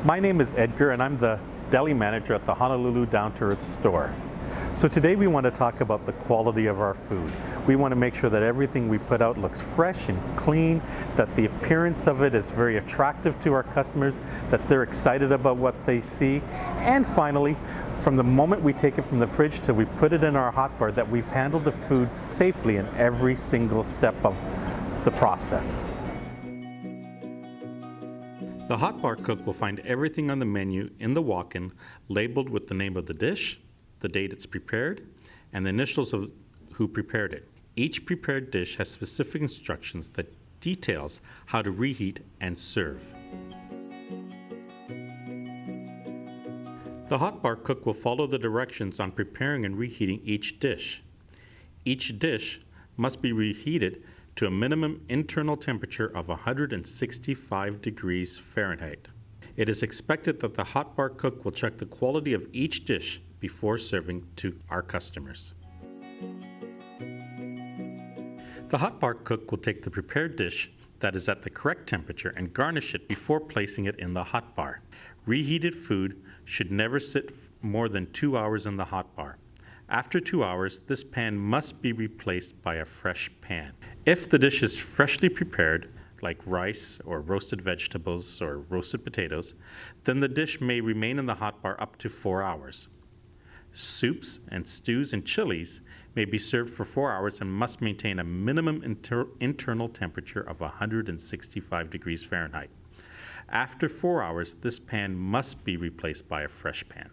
My name is Edgar and I'm the deli manager at the Honolulu Down to Earth store. So today we want to talk about the quality of our food. We want to make sure that everything we put out looks fresh and clean, that the appearance of it is very attractive to our customers, that they're excited about what they see, and finally, from the moment we take it from the fridge till we put it in our hot bar, that we've handled the food safely in every single step of the process. The hot bar cook will find everything on the menu in the walk-in labeled with the name of the dish, the date it's prepared, and the initials of who prepared it. Each prepared dish has specific instructions that details how to reheat and serve. The hot bar cook will follow the directions on preparing and reheating each dish. Each dish must be reheated to a minimum internal temperature of 165 degrees Fahrenheit. It is expected that the hot bar cook will check the quality of each dish before serving to our customers. The hot bar cook will take the prepared dish that is at the correct temperature and garnish it before placing it in the hot bar. Reheated food should never sit more than 2 hours in the hot bar. After 2 hours, this pan must be replaced by a fresh pan. If the dish is freshly prepared, like rice or roasted vegetables or roasted potatoes, then the dish may remain in the hot bar up to 4 hours. Soups and stews and chilies may be served for 4 hours and must maintain a minimum internal temperature of 165 degrees Fahrenheit. After 4 hours, this pan must be replaced by a fresh pan.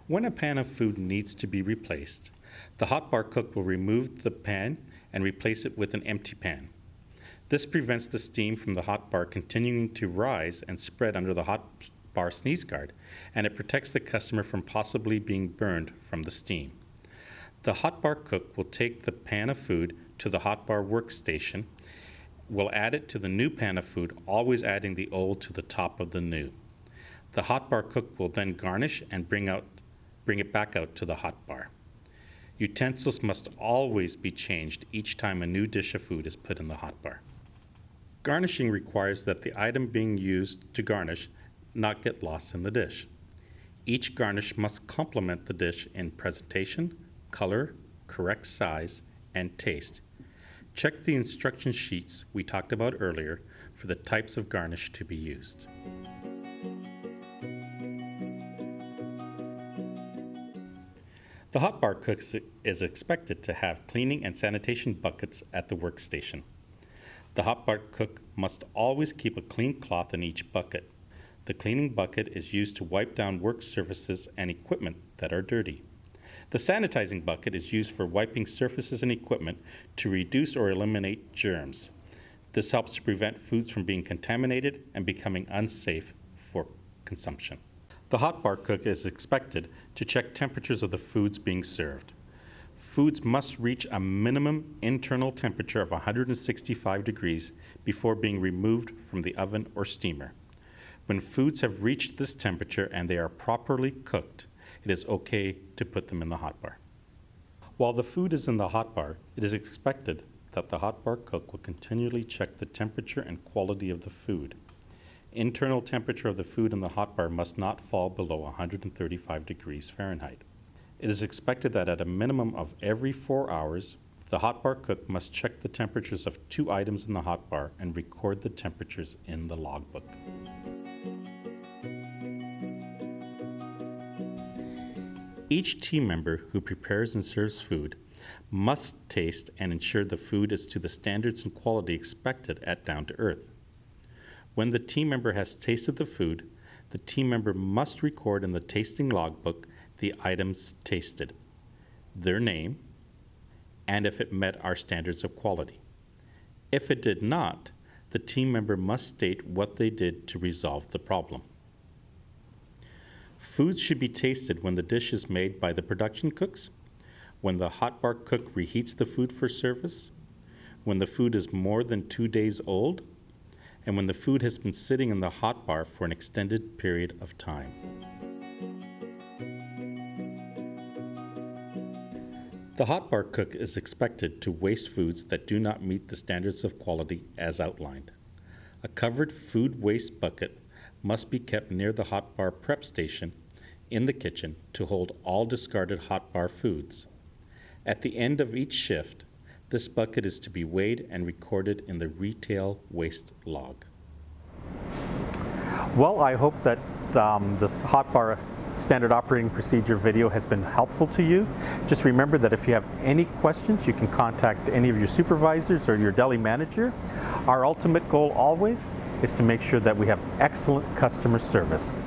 When a pan of food needs to be replaced, the hot bar cook will remove the pan and replace it with an empty pan. This prevents the steam from the hot bar continuing to rise and spread under the hot bar sneeze guard, and it protects the customer from possibly being burned from the steam. The hot bar cook will take the pan of food to the hot bar workstation, will add it to the new pan of food, always adding the old to the top of the new. The hot bar cook will then garnish and bring it back out to the hot bar. Utensils must always be changed each time a new dish of food is put in the hot bar. Garnishing requires that the item being used to garnish not get lost in the dish. Each garnish must complement the dish in presentation, color, correct size, and taste. Check the instruction sheets we talked about earlier for the types of garnish to be used. The hot bar cook is expected to have cleaning and sanitation buckets at the workstation. The hot bar cook must always keep a clean cloth in each bucket. The cleaning bucket is used to wipe down work surfaces and equipment that are dirty. The sanitizing bucket is used for wiping surfaces and equipment to reduce or eliminate germs. This helps to prevent foods from being contaminated and becoming unsafe for consumption. The hot bar cook is expected to check temperatures of the foods being served. Foods must reach a minimum internal temperature of 165 degrees before being removed from the oven or steamer. When foods have reached this temperature and they are properly cooked, it is okay to put them in the hot bar. While the food is in the hot bar, it is expected that the hot bar cook will continually check the temperature and quality of the food. Internal temperature of the food in the hot bar must not fall below 135 degrees Fahrenheit. It is expected that at a minimum of every 4 hours, the hot bar cook must check the temperatures of 2 items in the hot bar and record the temperatures in the logbook. Each team member who prepares and serves food must taste and ensure the food is to the standards and quality expected at Down to Earth. When the team member has tasted the food, the team member must record in the tasting logbook the items tasted, their name, and if it met our standards of quality. If it did not, the team member must state what they did to resolve the problem. Foods should be tasted when the dish is made by the production cooks, when the hot bar cook reheats the food for service, when the food is more than 2 days old, and when the food has been sitting in the hot bar for an extended period of time. The hot bar cook is expected to waste foods that do not meet the standards of quality as outlined. A covered food waste bucket must be kept near the hot bar prep station in the kitchen to hold all discarded hot bar foods. At the end of each shift, this bucket is to be weighed and recorded in the retail waste log. Well, I hope that this hot bar standard operating procedure video has been helpful to you. Just remember that if you have any questions, you can contact any of your supervisors or your deli manager. Our ultimate goal always is to make sure that we have excellent customer service.